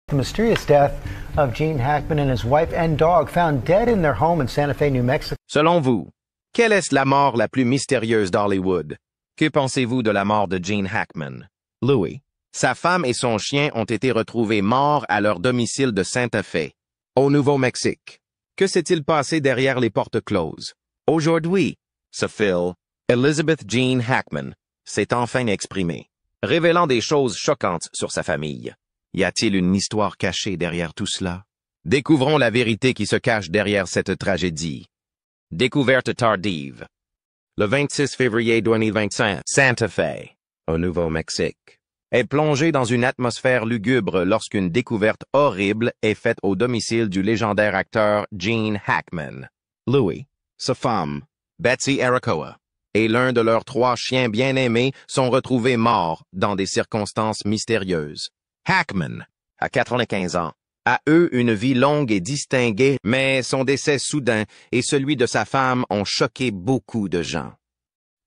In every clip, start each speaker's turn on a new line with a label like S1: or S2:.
S1: The mysterious death of Gene Hackman and his wife and dog found dead in their home in Santa Fe, New Mexico.
S2: Selon vous, quelle est la mort la plus mystérieuse d'Hollywood? Que pensez-vous de la mort de Gene Hackman? Louis. Sa femme et son chien ont été retrouvés morts à leur domicile de Santa Fe, au Nouveau-Mexique. Que s'est-il passé derrière les portes closes? Aujourd'hui, ce Phil, Elizabeth Jean Hackman, s'est enfin exprimée, révélant des choses choquantes sur sa famille. Y a-t-il une histoire cachée derrière tout cela? Découvrons la vérité qui se cache derrière cette tragédie. Découverte tardive. Le 26 février 2025, Santa Fe, au Nouveau-Mexique, est plongée dans une atmosphère lugubre lorsqu'une découverte horrible est faite au domicile du légendaire acteur Gene Hackman. Louis, sa femme, Betsy Arakoa, et l'un de leurs 3 chiens bien-aimés sont retrouvés morts dans des circonstances mystérieuses. Hackman, à 95 ans, a eu une vie longue et distinguée, mais son décès soudain et celui de sa femme ont choqué beaucoup de gens.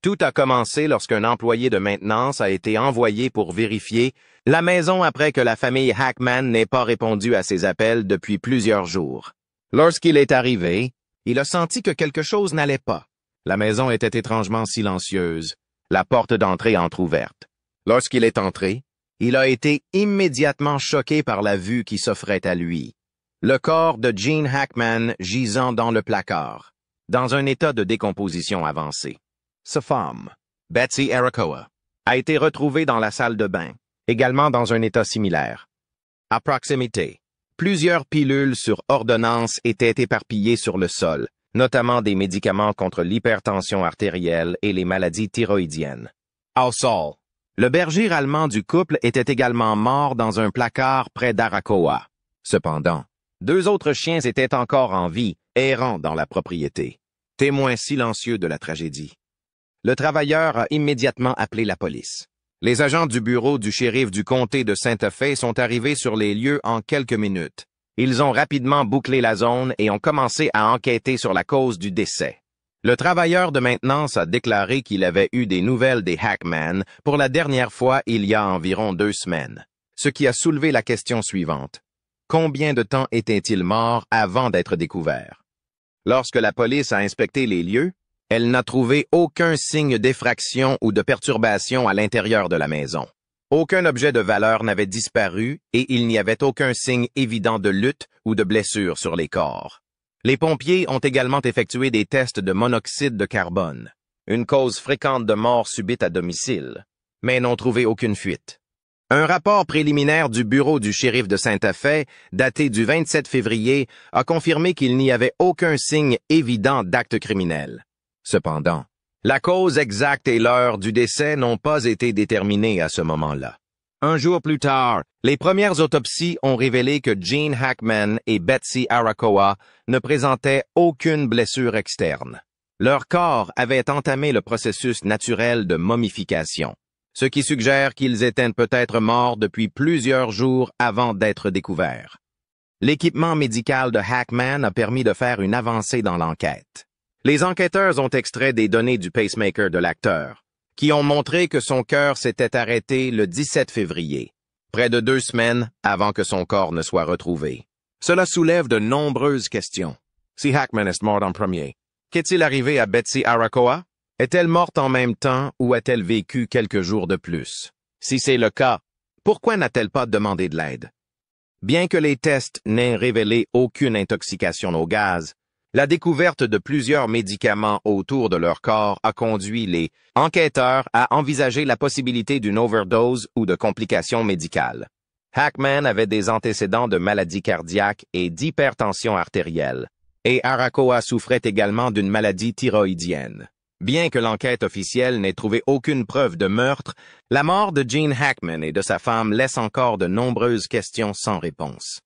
S2: Tout a commencé lorsqu'un employé de maintenance a été envoyé pour vérifier la maison après que la famille Hackman n'ait pas répondu à ses appels depuis plusieurs jours. Lorsqu'il est arrivé, il a senti que quelque chose n'allait pas. La maison était étrangement silencieuse, la porte d'entrée entr'ouverte. Lorsqu'il est entré, il a été immédiatement choqué par la vue qui s'offrait à lui. Le corps de Gene Hackman gisant dans le placard, dans un état de décomposition avancée. Sa femme, Betsy Arakoa, a été retrouvée dans la salle de bain, également dans un état similaire. À proximité, plusieurs pilules sur ordonnance étaient éparpillées sur le sol, notamment des médicaments contre l'hypertension artérielle et les maladies thyroïdiennes. Au sol, le berger allemand du couple était également mort dans un placard près d'Arakoa. Cependant, 2 autres chiens étaient encore en vie, errant dans la propriété, témoins silencieux de la tragédie. Le travailleur a immédiatement appelé la police. Les agents du bureau du shérif du comté de Santa Fe sont arrivés sur les lieux en quelques minutes. Ils ont rapidement bouclé la zone et ont commencé à enquêter sur la cause du décès. Le travailleur de maintenance a déclaré qu'il avait eu des nouvelles des Hackman pour la dernière fois il y a environ 2 semaines, ce qui a soulevé la question suivante. Combien de temps était-il mort avant d'être découvert? Lorsque la police a inspecté les lieux, elle n'a trouvé aucun signe d'effraction ou de perturbation à l'intérieur de la maison. Aucun objet de valeur n'avait disparu et il n'y avait aucun signe évident de lutte ou de blessure sur les corps. Les pompiers ont également effectué des tests de monoxyde de carbone, une cause fréquente de mort subite à domicile, mais n'ont trouvé aucune fuite. Un rapport préliminaire du bureau du shérif de Santa Fe, daté du 27 février, a confirmé qu'il n'y avait aucun signe évident d'acte criminel. Cependant, la cause exacte et l'heure du décès n'ont pas été déterminées à ce moment-là. Un jour plus tard, les premières autopsies ont révélé que Gene Hackman et Betsy Arakoa ne présentaient aucune blessure externe. Leur corps avait entamé le processus naturel de momification, ce qui suggère qu'ils étaient peut-être morts depuis plusieurs jours avant d'être découverts. L'équipement médical de Hackman a permis de faire une avancée dans l'enquête. Les enquêteurs ont extrait des données du pacemaker de l'acteur, qui ont montré que son cœur s'était arrêté le 17 février, près de 2 semaines avant que son corps ne soit retrouvé. Cela soulève de nombreuses questions. Si Hackman est mort en premier, qu'est-il arrivé à Betsy Arakoa? Est-elle morte en même temps ou a-t-elle vécu quelques jours de plus? Si c'est le cas, pourquoi n'a-t-elle pas demandé de l'aide? Bien que les tests n'aient révélé aucune intoxication au gaz, la découverte de plusieurs médicaments autour de leur corps a conduit les enquêteurs à envisager la possibilité d'une overdose ou de complications médicales. Hackman avait des antécédents de maladies cardiaques et d'hypertension artérielle, et Arakoa souffrait également d'une maladie thyroïdienne. Bien que l'enquête officielle n'ait trouvé aucune preuve de meurtre, la mort de Gene Hackman et de sa femme laisse encore de nombreuses questions sans réponse.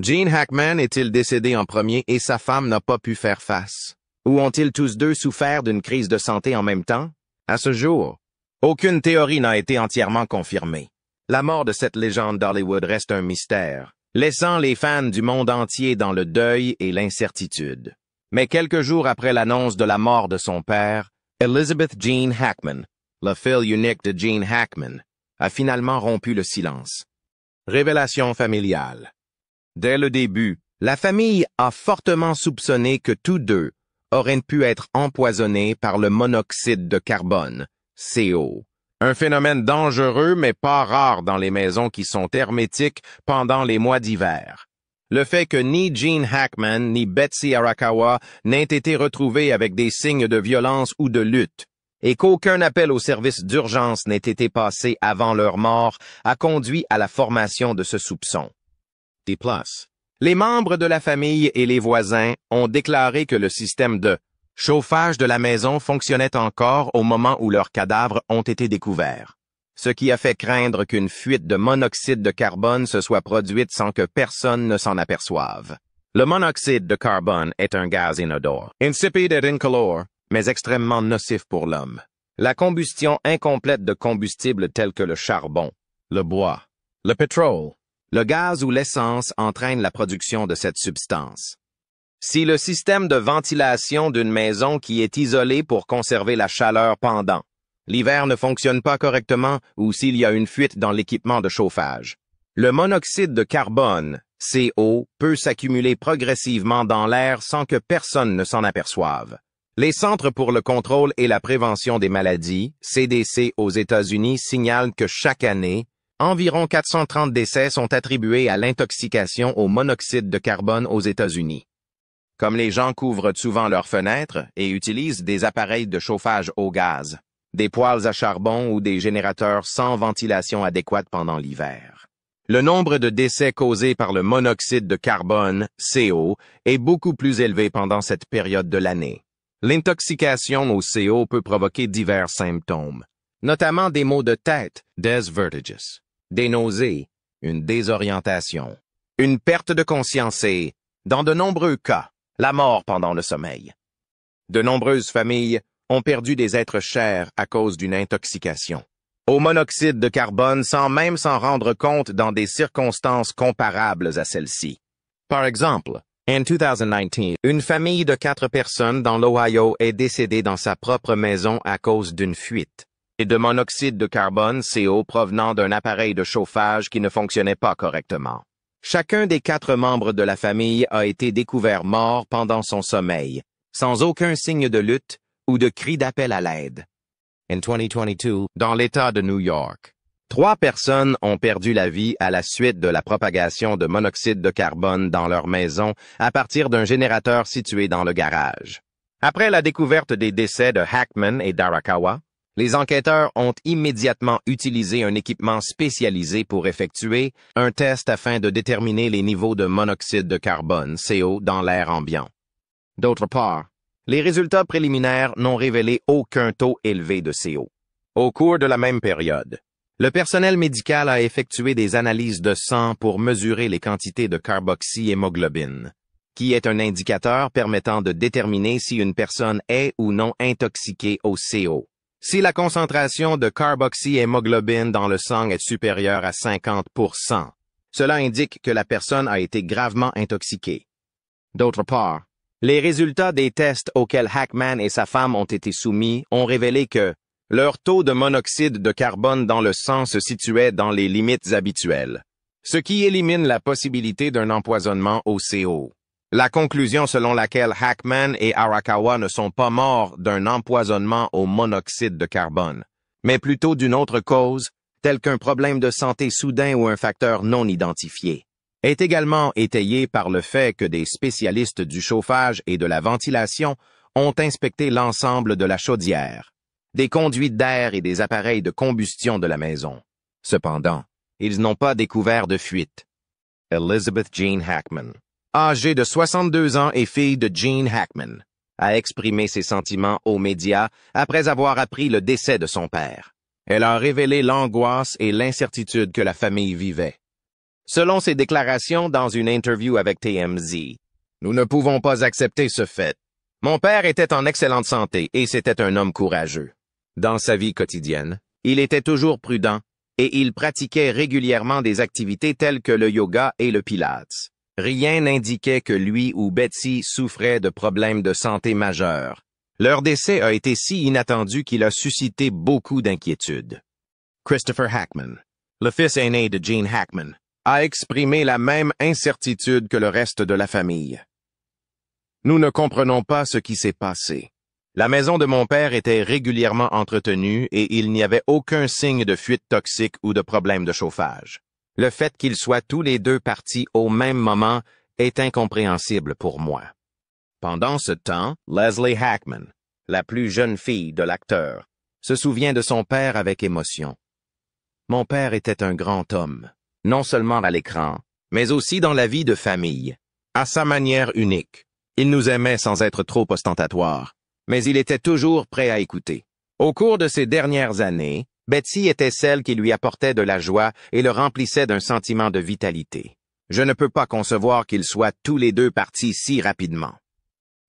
S2: Gene Hackman est-il décédé en premier et sa femme n'a pas pu faire face? Ou ont-ils tous 2 souffert d'une crise de santé en même temps? À ce jour, aucune théorie n'a été entièrement confirmée. La mort de cette légende d'Hollywood reste un mystère, laissant les fans du monde entier dans le deuil et l'incertitude. Mais quelques jours après l'annonce de la mort de son père, Elizabeth Jean Hackman, la fille unique de Gene Hackman, a finalement rompu le silence. Révélation familiale. Dès le début, la famille a fortement soupçonné que tous deux auraient pu être empoisonnés par le monoxyde de carbone, CO. Un phénomène dangereux mais pas rare dans les maisons qui sont hermétiques pendant les mois d'hiver. Le fait que ni Gene Hackman ni Betsy Arakawa n'aient été retrouvés avec des signes de violence ou de lutte, et qu'aucun appel au service d'urgence n'ait été passé avant leur mort a conduit à la formation de ce soupçon. D+. Les membres de la famille et les voisins ont déclaré que le système de chauffage de la maison fonctionnait encore au moment où leurs cadavres ont été découverts, ce qui a fait craindre qu'une fuite de monoxyde de carbone se soit produite sans que personne ne s'en aperçoive. Le monoxyde de carbone est un gaz inodore, insipide et incolore, mais extrêmement nocif pour l'homme. La combustion incomplète de combustibles tels que le charbon, le bois, le pétrole, le gaz ou l'essence entraîne la production de cette substance. Si le système de ventilation d'une maison qui est isolée pour conserver la chaleur pendant l'hiver ne fonctionne pas correctement ou s'il y a une fuite dans l'équipement de chauffage, le monoxyde de carbone, CO, peut s'accumuler progressivement dans l'air sans que personne ne s'en aperçoive. Les Centres pour le contrôle et la prévention des maladies, CDC aux États-Unis, signalent que chaque année, environ 430 décès sont attribués à l'intoxication au monoxyde de carbone aux États-Unis. Comme les gens couvrent souvent leurs fenêtres et utilisent des appareils de chauffage au gaz, des poêles à charbon ou des générateurs sans ventilation adéquate pendant l'hiver, le nombre de décès causés par le monoxyde de carbone, CO, est beaucoup plus élevé pendant cette période de l'année. L'intoxication au CO peut provoquer divers symptômes, notamment des maux de tête, des vertiges, des nausées, une désorientation, une perte de conscience et, dans de nombreux cas, la mort pendant le sommeil. De nombreuses familles ont perdu des êtres chers à cause d'une intoxication au monoxyde de carbone sans même s'en rendre compte dans des circonstances comparables à celle-ci. Par exemple, en 2019, une famille de 4 personnes dans l'Ohio est décédée dans sa propre maison à cause d'une fuite et de monoxyde de carbone, CO, provenant d'un appareil de chauffage qui ne fonctionnait pas correctement. Chacun des 4 membres de la famille a été découvert mort pendant son sommeil, sans aucun signe de lutte ou de cri d'appel à l'aide. En 2022, dans l'État de New York, 3 personnes ont perdu la vie à la suite de la propagation de monoxyde de carbone dans leur maison à partir d'un générateur situé dans le garage. Après la découverte des décès de Hackman et d'Arakawa, les enquêteurs ont immédiatement utilisé un équipement spécialisé pour effectuer un test afin de déterminer les niveaux de monoxyde de carbone, CO, dans l'air ambiant. D'autre part, les résultats préliminaires n'ont révélé aucun taux élevé de CO. Au cours de la même période, le personnel médical a effectué des analyses de sang pour mesurer les quantités de carboxyhémoglobine, qui est un indicateur permettant de déterminer si une personne est ou non intoxiquée au CO. Si la concentration de carboxyhémoglobine dans le sang est supérieure à 50%, cela indique que la personne a été gravement intoxiquée. D'autre part, les résultats des tests auxquels Hackman et sa femme ont été soumis ont révélé que leur taux de monoxyde de carbone dans le sang se situait dans les limites habituelles, ce qui élimine la possibilité d'un empoisonnement au CO. La conclusion selon laquelle Hackman et Arakawa ne sont pas morts d'un empoisonnement au monoxyde de carbone, mais plutôt d'une autre cause, telle qu'un problème de santé soudain ou un facteur non identifié, est également étayée par le fait que des spécialistes du chauffage et de la ventilation ont inspecté l'ensemble de la chaudière, des conduites d'air et des appareils de combustion de la maison. Cependant, ils n'ont pas découvert de fuite. Elizabeth Jean Hackman, âgée de 62 ans et fille de Gene Hackman, a exprimé ses sentiments aux médias après avoir appris le décès de son père. Elle a révélé l'angoisse et l'incertitude que la famille vivait. Selon ses déclarations dans une interview avec TMZ, « Nous ne pouvons pas accepter ce fait. Mon père était en excellente santé et c'était un homme courageux. Dans sa vie quotidienne, il était toujours prudent et il pratiquait régulièrement des activités telles que le yoga et le pilates. Rien n'indiquait que lui ou Betsy souffraient de problèmes de santé majeurs. Leur décès a été si inattendu qu'il a suscité beaucoup d'inquiétudes. » Christopher Hackman, le fils aîné de Gene Hackman, a exprimé la même incertitude que le reste de la famille. Nous ne comprenons pas ce qui s'est passé. La maison de mon père était régulièrement entretenue et il n'y avait aucun signe de fuite toxique ou de problème de chauffage. Le fait qu'ils soient tous les deux partis au même moment est incompréhensible pour moi. Pendant ce temps, Leslie Hackman, la plus jeune fille de l'acteur, se souvient de son père avec émotion. Mon père était un grand homme, non seulement à l'écran, mais aussi dans la vie de famille, à sa manière unique. Il nous aimait sans être trop ostentatoire, mais il était toujours prêt à écouter. Au cours de ces dernières années, Betsy était celle qui lui apportait de la joie et le remplissait d'un sentiment de vitalité. Je ne peux pas concevoir qu'ils soient tous les deux partis si rapidement.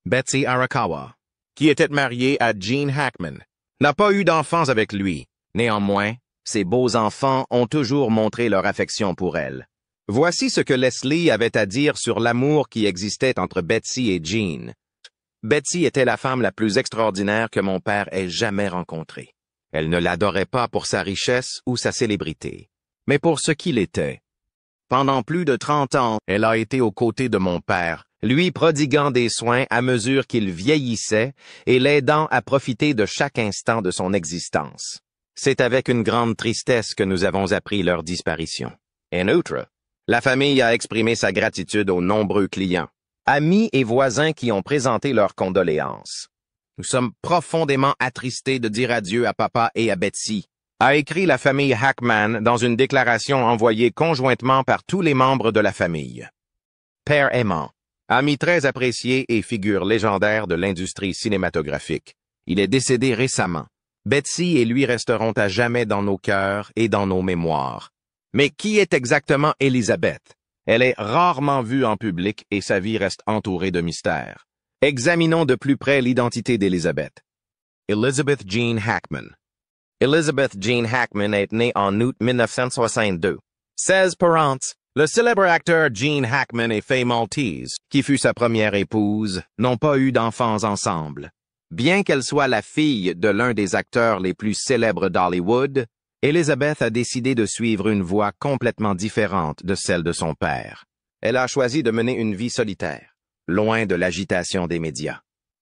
S2: Betsy Arakawa, qui était mariée à Gene Hackman, n'a pas eu d'enfants avec lui. Néanmoins, ses beaux enfants ont toujours montré leur affection pour elle. Voici ce que Leslie avait à dire sur l'amour qui existait entre Betsy et Gene. Betsy était la femme la plus extraordinaire que mon père ait jamais rencontrée. Elle ne l'adorait pas pour sa richesse ou sa célébrité, mais pour ce qu'il était. Pendant plus de 30 ans, elle a été aux côtés de mon père, lui prodiguant des soins à mesure qu'il vieillissait et l'aidant à profiter de chaque instant de son existence. C'est avec une grande tristesse que nous avons appris leur disparition. En outre, la famille a exprimé sa gratitude aux nombreux clients, amis et voisins qui ont présenté leurs condoléances. Nous sommes profondément attristés de dire adieu à papa et à Betsy, a écrit la famille Hackman dans une déclaration envoyée conjointement par tous les membres de la famille. Père aimant, ami très apprécié et figure légendaire de l'industrie cinématographique. Il est décédé récemment. Betsy et lui resteront à jamais dans nos cœurs et dans nos mémoires. Mais qui est exactement Elizabeth? Elle est rarement vue en public et sa vie reste entourée de mystères. Examinons de plus près l'identité d'Elizabeth. Elizabeth Jean Hackman. Elizabeth Jean Hackman est née en août 1962. 16 parents. Le célèbre acteur Gene Hackman et Faye Maltese, qui fut sa première épouse, n'ont pas eu d'enfants ensemble. Bien qu'elle soit la fille de l'un des acteurs les plus célèbres d'Hollywood, Elizabeth a décidé de suivre une voie complètement différente de celle de son père. Elle a choisi de mener une vie solitaire, loin de l'agitation des médias.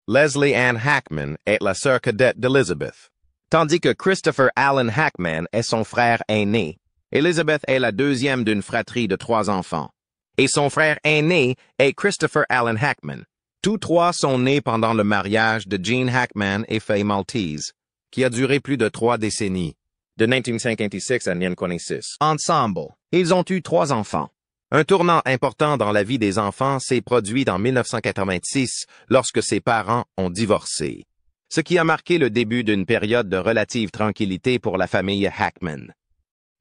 S2: Leslie Ann Hackman est la sœur cadette d'Elizabeth, tandis que Christopher Allen Hackman est son frère aîné. Elizabeth est la deuxième d'une fratrie de 3 enfants. Et son frère aîné est Christopher Allen Hackman. Tous 3 sont nés pendant le mariage de Gene Hackman et Faye Maltese, qui a duré plus de 3 décennies, de 1956 à 1996. Ensemble, ils ont eu 3 enfants. Un tournant important dans la vie des enfants s'est produit en 1986 lorsque ses parents ont divorcé, ce qui a marqué le début d'une période de relative tranquillité pour la famille Hackman.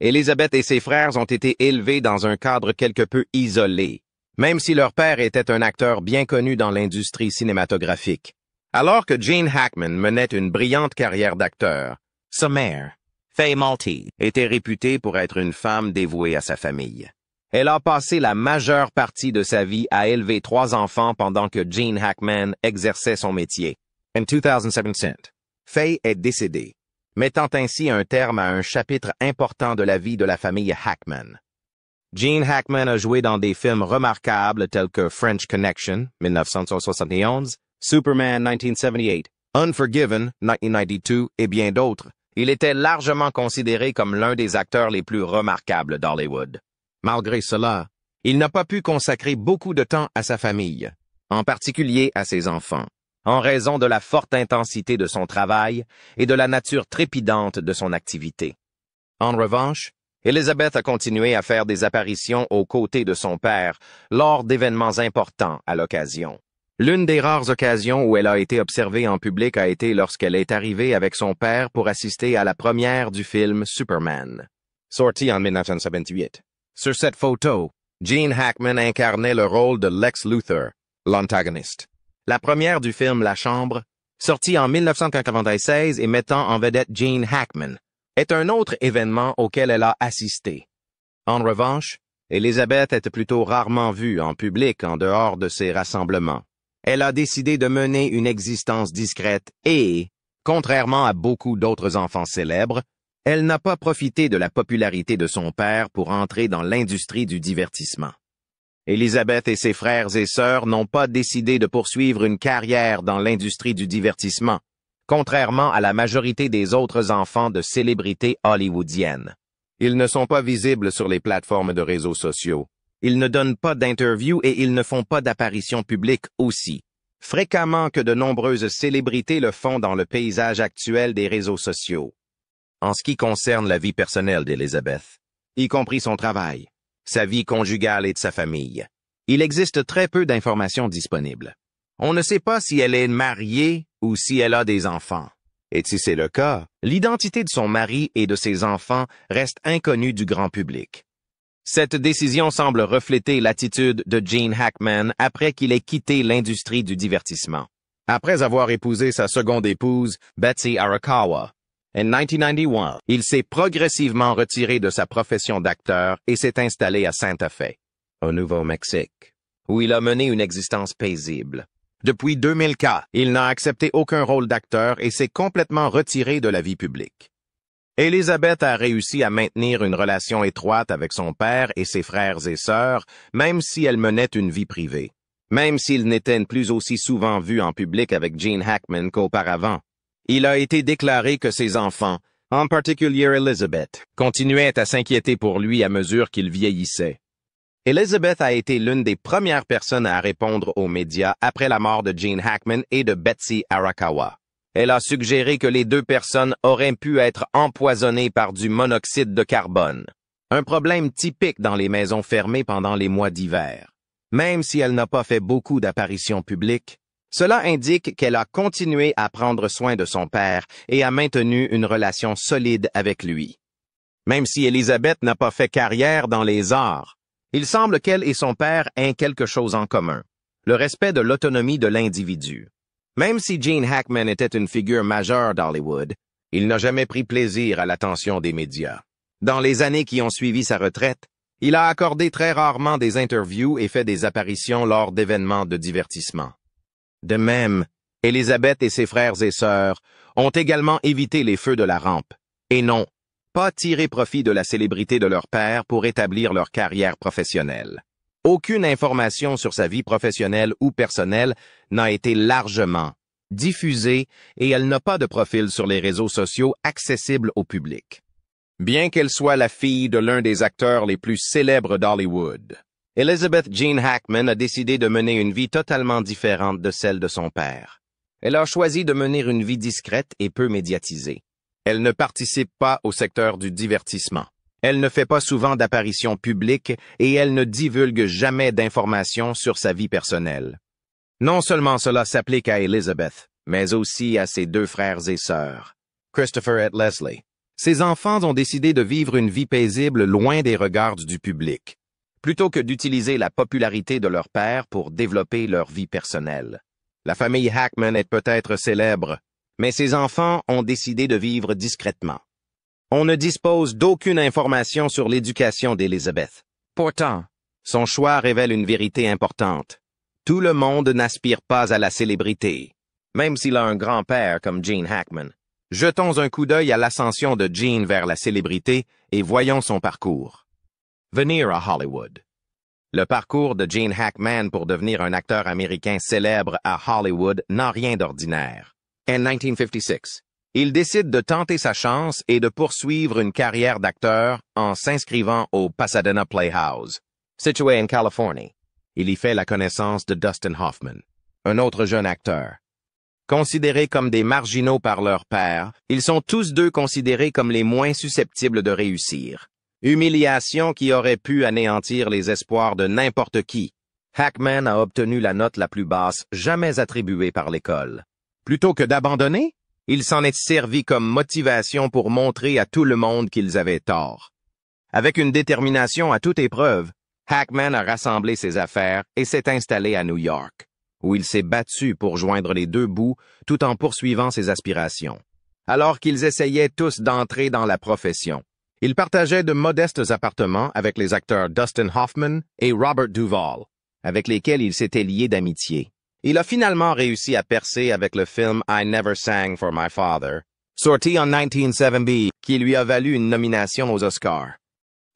S2: Elizabeth et ses frères ont été élevés dans un cadre quelque peu isolé, même si leur père était un acteur bien connu dans l'industrie cinématographique. Alors que Gene Hackman menait une brillante carrière d'acteur, sa mère, Faye Maltese, était réputée pour être une femme dévouée à sa famille. Elle a passé la majeure partie de sa vie à élever 3 enfants pendant que Gene Hackman exerçait son métier. En 2017, Faye est décédée, mettant ainsi un terme à un chapitre important de la vie de la famille Hackman. Gene Hackman a joué dans des films remarquables tels que French Connection, 1971, Superman 1978, Unforgiven, 1992 et bien d'autres. Il était largement considéré comme l'un des acteurs les plus remarquables d'Hollywood. Malgré cela, il n'a pas pu consacrer beaucoup de temps à sa famille, en particulier à ses enfants, en raison de la forte intensité de son travail et de la nature trépidante de son activité. En revanche, Elizabeth a continué à faire des apparitions aux côtés de son père lors d'événements importants à l'occasion. L'une des rares occasions où elle a été observée en public a été lorsqu'elle est arrivée avec son père pour assister à la première du film Superman, sorti en 1978. Sur cette photo, Gene Hackman incarnait le rôle de Lex Luthor, l'antagoniste. La première du film La Chambre, sorti en 1996 et mettant en vedette Gene Hackman, est un autre événement auquel elle a assisté. En revanche, Elizabeth est plutôt rarement vue en public en dehors de ces rassemblements. Elle a décidé de mener une existence discrète et, contrairement à beaucoup d'autres enfants célèbres, Elle n'a pas profité de la popularité de son père pour entrer dans l'industrie du divertissement. Elizabeth et ses frères et sœurs n'ont pas décidé de poursuivre une carrière dans l'industrie du divertissement, contrairement à la majorité des autres enfants de célébrités hollywoodiennes. Ils ne sont pas visibles sur les plateformes de réseaux sociaux. Ils ne donnent pas d'interviews et ils ne font pas d'apparitions publiques aussi, fréquemment que de nombreuses célébrités le font dans le paysage actuel des réseaux sociaux. En ce qui concerne la vie personnelle d'Elizabeth, y compris son travail, sa vie conjugale et de sa famille, il existe très peu d'informations disponibles. On ne sait pas si elle est mariée ou si elle a des enfants. Et si c'est le cas, l'identité de son mari et de ses enfants reste inconnue du grand public. Cette décision semble refléter l'attitude de Gene Hackman après qu'il ait quitté l'industrie du divertissement. Après avoir épousé sa seconde épouse, Betsy Arakawa, en 1991, il s'est progressivement retiré de sa profession d'acteur et s'est installé à Santa Fe, au Nouveau-Mexique, où il a mené une existence paisible. Depuis 2004, il n'a accepté aucun rôle d'acteur et s'est complètement retiré de la vie publique. Elizabeth a réussi à maintenir une relation étroite avec son père et ses frères et sœurs, même si elle menait une vie privée. Même s'il n'était plus aussi souvent vu en public avec Gene Hackman qu'auparavant. Il a été déclaré que ses enfants, en particulier Elizabeth, continuaient à s'inquiéter pour lui à mesure qu'il vieillissait. Elizabeth a été l'une des premières personnes à répondre aux médias après la mort de Gene Hackman et de Betsy Arakawa. Elle a suggéré que les deux personnes auraient pu être empoisonnées par du monoxyde de carbone, un problème typique dans les maisons fermées pendant les mois d'hiver. Même si elle n'a pas fait beaucoup d'apparitions publiques, cela indique qu'elle a continué à prendre soin de son père et a maintenu une relation solide avec lui. Même si Elizabeth n'a pas fait carrière dans les arts, il semble qu'elle et son père aient quelque chose en commun, le respect de l'autonomie de l'individu. Même si Gene Hackman était une figure majeure d'Hollywood, il n'a jamais pris plaisir à l'attention des médias. Dans les années qui ont suivi sa retraite, il a accordé très rarement des interviews et fait des apparitions lors d'événements de divertissement. De même, Elizabeth et ses frères et sœurs ont également évité les feux de la rampe, et n'ont pas tiré profit de la célébrité de leur père pour établir leur carrière professionnelle. Aucune information sur sa vie professionnelle ou personnelle n'a été largement diffusée et elle n'a pas de profil sur les réseaux sociaux accessible au public. Bien qu'elle soit la fille de l'un des acteurs les plus célèbres d'Hollywood, Elizabeth Jean Hackman a décidé de mener une vie totalement différente de celle de son père. Elle a choisi de mener une vie discrète et peu médiatisée. Elle ne participe pas au secteur du divertissement. Elle ne fait pas souvent d'apparitions publiques et elle ne divulgue jamais d'informations sur sa vie personnelle. Non seulement cela s'applique à Elizabeth, mais aussi à ses deux frères et sœurs, Christopher et Leslie. Ses enfants ont décidé de vivre une vie paisible loin des regards du public, plutôt que d'utiliser la popularité de leur père pour développer leur vie personnelle. La famille Hackman est peut-être célèbre, mais ses enfants ont décidé de vivre discrètement. On ne dispose d'aucune information sur l'éducation d'Elizabeth. Pourtant, son choix révèle une vérité importante. Tout le monde n'aspire pas à la célébrité, même s'il a un grand-père comme Gene Hackman. Jetons un coup d'œil à l'ascension de Gene vers la célébrité et voyons son parcours. Venir à Hollywood. Le parcours de Gene Hackman pour devenir un acteur américain célèbre à Hollywood n'a rien d'ordinaire. En 1956, il décide de tenter sa chance et de poursuivre une carrière d'acteur en s'inscrivant au Pasadena Playhouse, situé en Californie. Il y fait la connaissance de Dustin Hoffman, un autre jeune acteur. Considérés comme des marginaux par leur père, ils sont tous deux considérés comme les moins susceptibles de réussir. Humiliation qui aurait pu anéantir les espoirs de n'importe qui. Hackman a obtenu la note la plus basse jamais attribuée par l'école. Plutôt que d'abandonner, il s'en est servi comme motivation pour montrer à tout le monde qu'ils avaient tort. Avec une détermination à toute épreuve, Hackman a rassemblé ses affaires et s'est installé à New York, où il s'est battu pour joindre les deux bouts tout en poursuivant ses aspirations. Alors qu'ils essayaient tous d'entrer dans la profession, il partageait de modestes appartements avec les acteurs Dustin Hoffman et Robert Duvall, avec lesquels il s'était lié d'amitié. Il a finalement réussi à percer avec le film I Never Sang for My Father, sorti en 1970, qui lui a valu une nomination aux Oscars.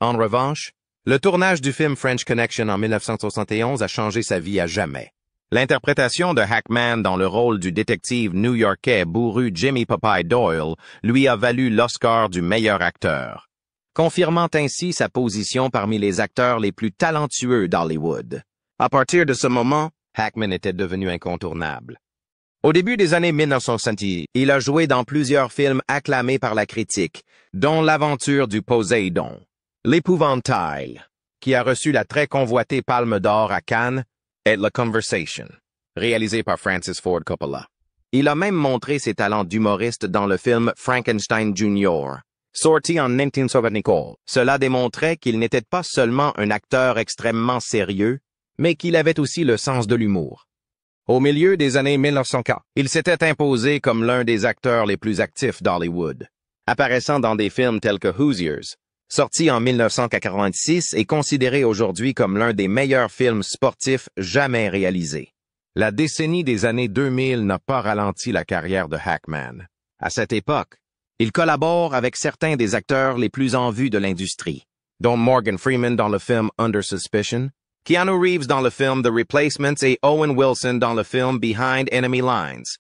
S2: En revanche, le tournage du film French Connection en 1971 a changé sa vie à jamais. L'interprétation de Hackman dans le rôle du détective new-yorkais bourru Jimmy Popeye Doyle lui a valu l'Oscar du meilleur acteur, confirmant ainsi sa position parmi les acteurs les plus talentueux d'Hollywood. À partir de ce moment, Hackman était devenu incontournable. Au début des années 1970, il a joué dans plusieurs films acclamés par la critique, dont L'aventure du Poséidon, L'épouvantail, qui a reçu la très convoitée Palme d'Or à Cannes, et The Conversation, réalisé par Francis Ford Coppola. Il a même montré ses talents d'humoriste dans le film Frankenstein Jr., sorti en 1974. Cela démontrait qu'il n'était pas seulement un acteur extrêmement sérieux, mais qu'il avait aussi le sens de l'humour. Au milieu des années 1940, il s'était imposé comme l'un des acteurs les plus actifs d'Hollywood, apparaissant dans des films tels que Hoosiers, sorti en 1946 et considéré aujourd'hui comme l'un des meilleurs films sportifs jamais réalisés. La décennie des années 2000 n'a pas ralenti la carrière de Hackman. À cette époque, il collabore avec certains des acteurs les plus en vue de l'industrie, dont Morgan Freeman dans le film Under Suspicion, Keanu Reeves dans le film The Replacements et Owen Wilson dans le film Behind Enemy Lines.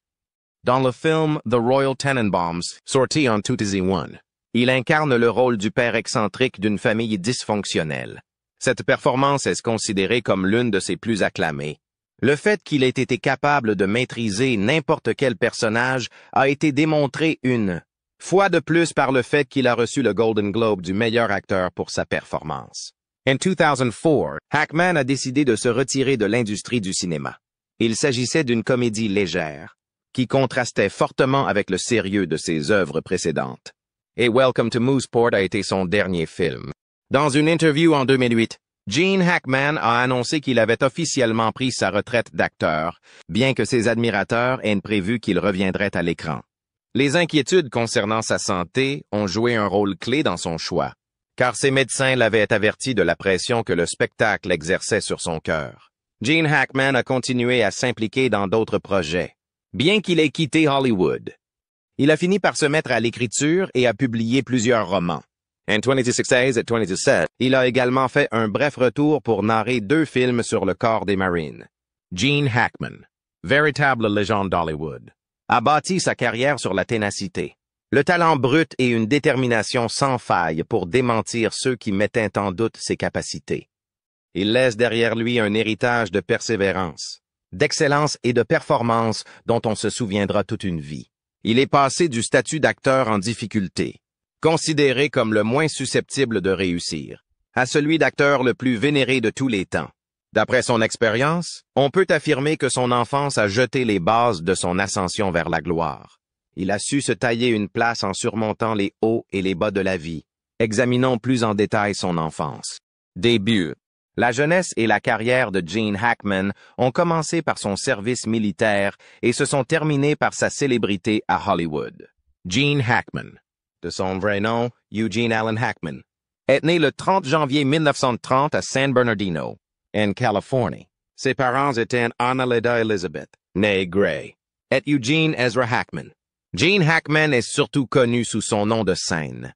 S2: Dans le film The Royal Tenenbaums, sorti en 2001, il incarne le rôle du père excentrique d'une famille dysfonctionnelle. Cette performance est considérée comme l'une de ses plus acclamées. Le fait qu'il ait été capable de maîtriser n'importe quel personnage a été démontré une fois de plus par le fait qu'il a reçu le Golden Globe du meilleur acteur pour sa performance. En 2004, Hackman a décidé de se retirer de l'industrie du cinéma. Il s'agissait d'une comédie légère, qui contrastait fortement avec le sérieux de ses œuvres précédentes. Et Welcome to Mooseport a été son dernier film. Dans une interview en 2008, Gene Hackman a annoncé qu'il avait officiellement pris sa retraite d'acteur, bien que ses admirateurs aient prévu qu'il reviendrait à l'écran. Les inquiétudes concernant sa santé ont joué un rôle clé dans son choix, car ses médecins l'avaient averti de la pression que le spectacle exerçait sur son cœur. Gene Hackman a continué à s'impliquer dans d'autres projets, bien qu'il ait quitté Hollywood. Il a fini par se mettre à l'écriture et a publié plusieurs romans. En 2016 et 2017, il a également fait un bref retour pour narrer 2 films sur le corps des Marines. Gene Hackman, véritable légende d'Hollywood, a bâti sa carrière sur la ténacité, le talent brut et une détermination sans faille pour démentir ceux qui mettaient en doute ses capacités. Il laisse derrière lui un héritage de persévérance, d'excellence et de performance dont on se souviendra toute une vie. Il est passé du statut d'acteur en difficulté, considéré comme le moins susceptible de réussir, à celui d'acteur le plus vénéré de tous les temps. D'après son expérience, on peut affirmer que son enfance a jeté les bases de son ascension vers la gloire. Il a su se tailler une place en surmontant les hauts et les bas de la vie. Examinons plus en détail son enfance. Début. La jeunesse et la carrière de Gene Hackman ont commencé par son service militaire et se sont terminées par sa célébrité à Hollywood. Gene Hackman, de son vrai nom Eugene Allen Hackman, est né le 30 janvier 1930 à San Bernardino, en Californie. Ses parents étaient Anna Leda Elizabeth, née Gray, et Eugene Ezra Hackman. Gene Hackman est surtout connu sous son nom de scène.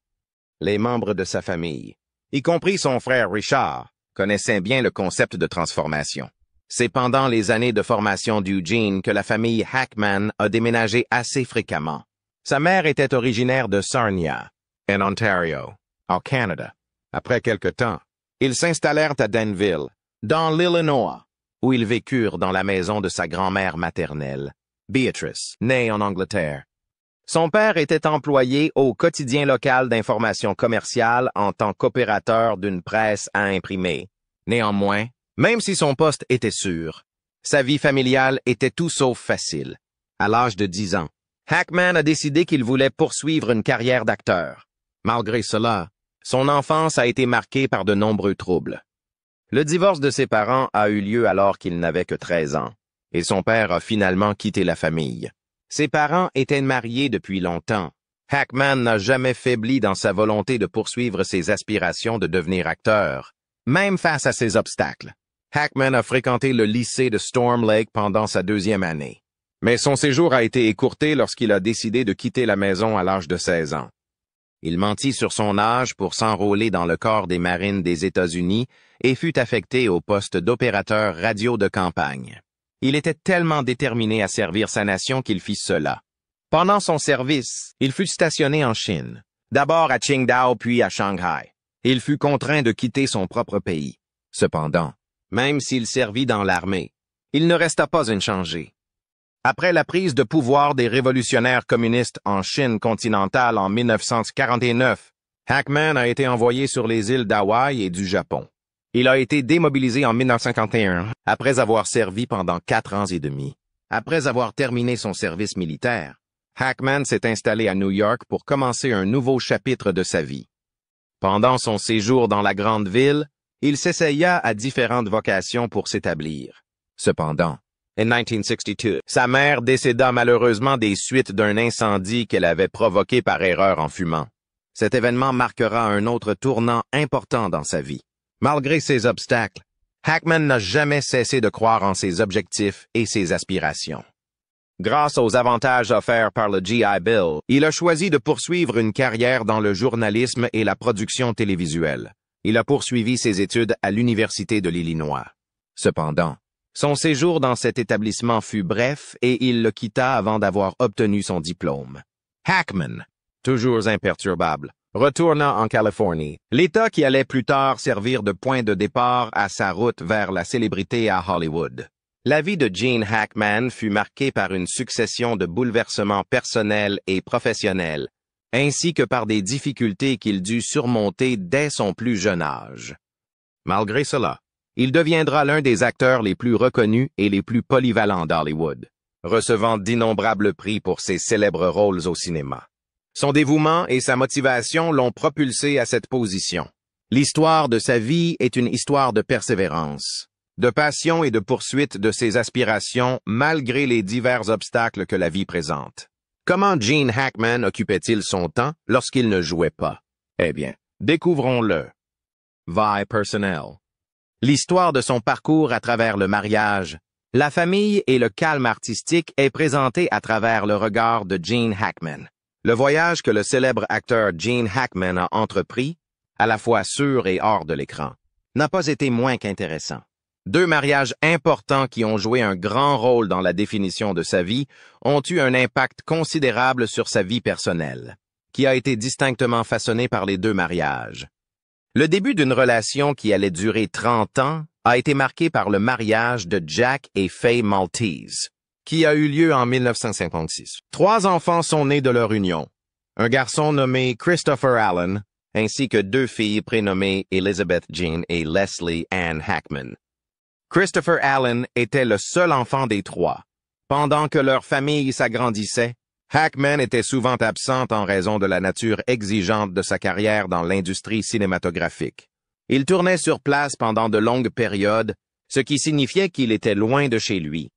S2: Les membres de sa famille, y compris son frère Richard, connaissaient bien le concept de transformation. C'est pendant les années de formation d'Eugene que la famille Hackman a déménagé assez fréquemment. Sa mère était originaire de Sarnia, en Ontario, au Canada. Après quelque temps, ils s'installèrent à Danville, dans l'Illinois, où ils vécurent dans la maison de sa grand-mère maternelle, Beatrice, née en Angleterre. Son père était employé au quotidien local d'information commerciale en tant qu'opérateur d'une presse à imprimer. Néanmoins, même si son poste était sûr, sa vie familiale était tout sauf facile. À l'âge de 10 ans, Hackman a décidé qu'il voulait poursuivre une carrière d'acteur. Malgré cela, son enfance a été marquée par de nombreux troubles. Le divorce de ses parents a eu lieu alors qu'il n'avait que 13 ans, et son père a finalement quitté la famille. Ses parents étaient mariés depuis longtemps. Hackman n'a jamais faibli dans sa volonté de poursuivre ses aspirations de devenir acteur, même face à ses obstacles. Hackman a fréquenté le lycée de Storm Lake pendant sa 2e année. Mais son séjour a été écourté lorsqu'il a décidé de quitter la maison à l'âge de 16 ans. Il mentit sur son âge pour s'enrôler dans le corps des marines des États-Unis et fut affecté au poste d'opérateur radio de campagne. Il était tellement déterminé à servir sa nation qu'il fit cela. Pendant son service, il fut stationné en Chine, d'abord à Qingdao puis à Shanghai. Il fut contraint de quitter son propre pays. Cependant, même s'il servit dans l'armée, il ne resta pas inchangé. Après la prise de pouvoir des révolutionnaires communistes en Chine continentale en 1949, Hackman a été envoyé sur les îles d'Hawaï et du Japon. Il a été démobilisé en 1951, après avoir servi pendant 4 ans et demi. Après avoir terminé son service militaire, Hackman s'est installé à New York pour commencer un nouveau chapitre de sa vie. Pendant son séjour dans la grande ville, il s'essaya à différentes vocations pour s'établir. Cependant, en 1962, sa mère décéda malheureusement des suites d'un incendie qu'elle avait provoqué par erreur en fumant. Cet événement marquera un autre tournant important dans sa vie. Malgré ses obstacles, Hackman n'a jamais cessé de croire en ses objectifs et ses aspirations. Grâce aux avantages offerts par le GI Bill, il a choisi de poursuivre une carrière dans le journalisme et la production télévisuelle. Il a poursuivi ses études à l'Université de l'Illinois. Cependant, son séjour dans cet établissement fut bref et il le quitta avant d'avoir obtenu son diplôme. Hackman, toujours imperturbable, retourna en Californie, l'État qui allait plus tard servir de point de départ à sa route vers la célébrité à Hollywood. La vie de Gene Hackman fut marquée par une succession de bouleversements personnels et professionnels, ainsi que par des difficultés qu'il dut surmonter dès son plus jeune âge. Malgré cela, il deviendra l'un des acteurs les plus reconnus et les plus polyvalents d'Hollywood, recevant d'innombrables prix pour ses célèbres rôles au cinéma. Son dévouement et sa motivation l'ont propulsé à cette position. L'histoire de sa vie est une histoire de persévérance, de passion et de poursuite de ses aspirations malgré les divers obstacles que la vie présente. Comment Gene Hackman occupait-il son temps lorsqu'il ne jouait pas? Eh bien, découvrons-le. Vie personnelle. L'histoire de son parcours à travers le mariage, la famille et le calme artistique est présentée à travers le regard de Gene Hackman. Le voyage que le célèbre acteur Gene Hackman a entrepris, à la fois sur et hors de l'écran, n'a pas été moins qu'intéressant. 2 mariages importants qui ont joué un grand rôle dans la définition de sa vie ont eu un impact considérable sur sa vie personnelle, qui a été distinctement façonnée par les 2 mariages. Le début d'une relation qui allait durer 30 ans a été marqué par le mariage de Jack et Faye Maltese, qui a eu lieu en 1956. 3 enfants sont nés de leur union, un garçon nommé Christopher Allen, ainsi que 2 filles prénommées Elizabeth Jean et Leslie Ann Hackman. Christopher Allen était le seul enfant des 3. Pendant que leur famille s'agrandissait, Hackman était souvent absent en raison de la nature exigeante de sa carrière dans l'industrie cinématographique. Il tournait sur place pendant de longues périodes, ce qui signifiait qu'il était loin de chez lui.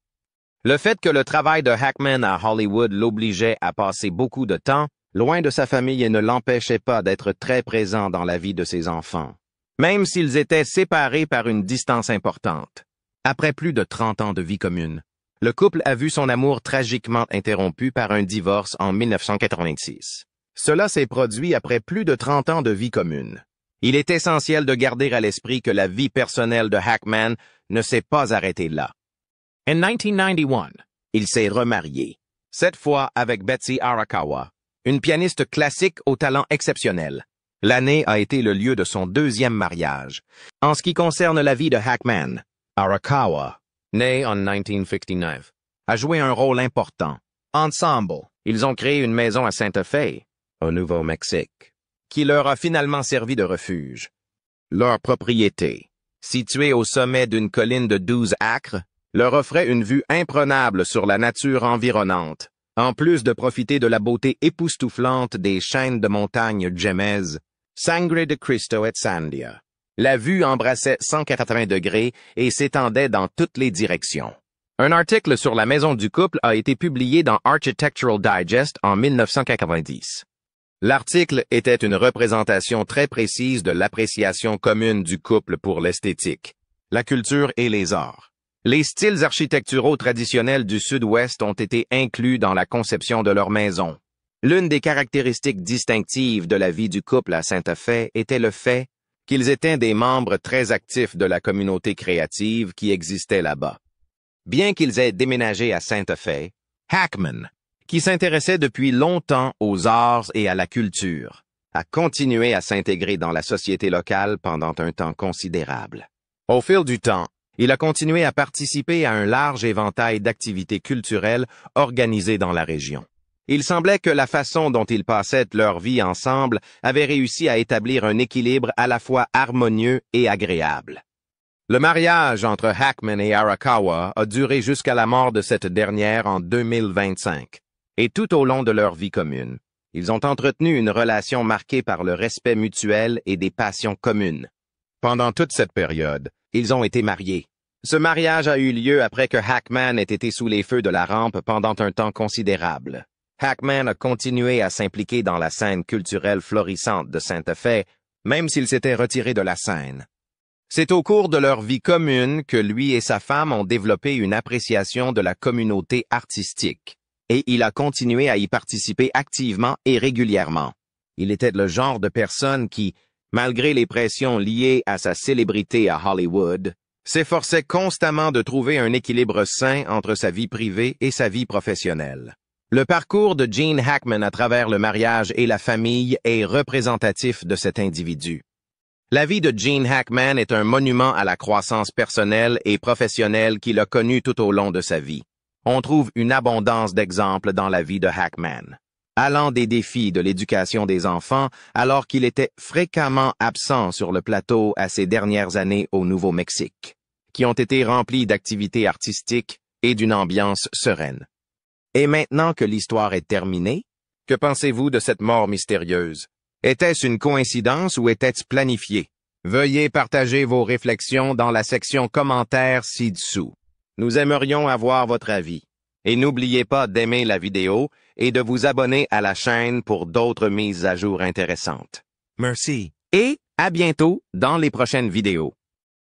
S2: Le fait que le travail de Hackman à Hollywood l'obligeait à passer beaucoup de temps loin de sa famille et ne l'empêchait pas d'être très présent dans la vie de ses enfants, même s'ils étaient séparés par une distance importante. Après plus de 30 ans de vie commune, le couple a vu son amour tragiquement interrompu par un divorce en 1986. Cela s'est produit après plus de 30 ans de vie commune. Il est essentiel de garder à l'esprit que la vie personnelle de Hackman ne s'est pas arrêtée là. En 1991, il s'est remarié, cette fois avec Betsy Arakawa, une pianiste classique au talent exceptionnel. L'année a été le lieu de son 2e mariage. En ce qui concerne la vie de Hackman, Arakawa, né en 1959, a joué un rôle important. Ensemble, ils ont créé une maison à Santa Fe, au Nouveau-Mexique, qui leur a finalement servi de refuge. Leur propriété, située au sommet d'une colline de 12 acres, leur offrait une vue imprenable sur la nature environnante, en plus de profiter de la beauté époustouflante des chaînes de montagnes Jemez, Sangre de Cristo et Sandia. La vue embrassait 180 degrés et s'étendait dans toutes les directions. Un article sur la maison du couple a été publié dans Architectural Digest en 1990. L'article était une représentation très précise de l'appréciation commune du couple pour l'esthétique, la culture et les arts. Les styles architecturaux traditionnels du Sud-Ouest ont été inclus dans la conception de leur maison. L'une des caractéristiques distinctives de la vie du couple à Sainte-Fé était le fait qu'ils étaient des membres très actifs de la communauté créative qui existait là-bas. Bien qu'ils aient déménagé à Sainte-Fé, Hackman, qui s'intéressait depuis longtemps aux arts et à la culture, a continué à s'intégrer dans la société locale pendant un temps considérable. Au fil du temps, il a continué à participer à un large éventail d'activités culturelles organisées dans la région. Il semblait que la façon dont ils passaient leur vie ensemble avait réussi à établir un équilibre à la fois harmonieux et agréable. Le mariage entre Hackman et Arakawa a duré jusqu'à la mort de cette dernière en 2025. Et tout au long de leur vie commune, ils ont entretenu une relation marquée par le respect mutuel et des passions communes. Pendant toute cette période, ils ont été mariés. Ce mariage a eu lieu après que Hackman ait été sous les feux de la rampe pendant un temps considérable. Hackman a continué à s'impliquer dans la scène culturelle florissante de Sainte-Fé, même s'il s'était retiré de la scène. C'est au cours de leur vie commune que lui et sa femme ont développé une appréciation de la communauté artistique, et il a continué à y participer activement et régulièrement. Il était le genre de personne qui, malgré les pressions liées à sa célébrité à Hollywood, s'efforçait constamment de trouver un équilibre sain entre sa vie privée et sa vie professionnelle. Le parcours de Gene Hackman à travers le mariage et la famille est représentatif de cet individu. La vie de Gene Hackman est un monument à la croissance personnelle et professionnelle qu'il a connue tout au long de sa vie. On trouve une abondance d'exemples dans la vie de Hackman, allant des défis de l'éducation des enfants alors qu'il était fréquemment absent sur le plateau à ses dernières années au Nouveau-Mexique, qui ont été remplis d'activités artistiques et d'une ambiance sereine. Et maintenant que l'histoire est terminée, que pensez-vous de cette mort mystérieuse? Était-ce une coïncidence ou était-ce planifié? Veuillez partager vos réflexions dans la section commentaires ci-dessous. Nous aimerions avoir votre avis. Et n'oubliez pas d'aimer la vidéo et de vous abonner à la chaîne pour d'autres mises à jour intéressantes. Merci. Et à bientôt dans les prochaines vidéos.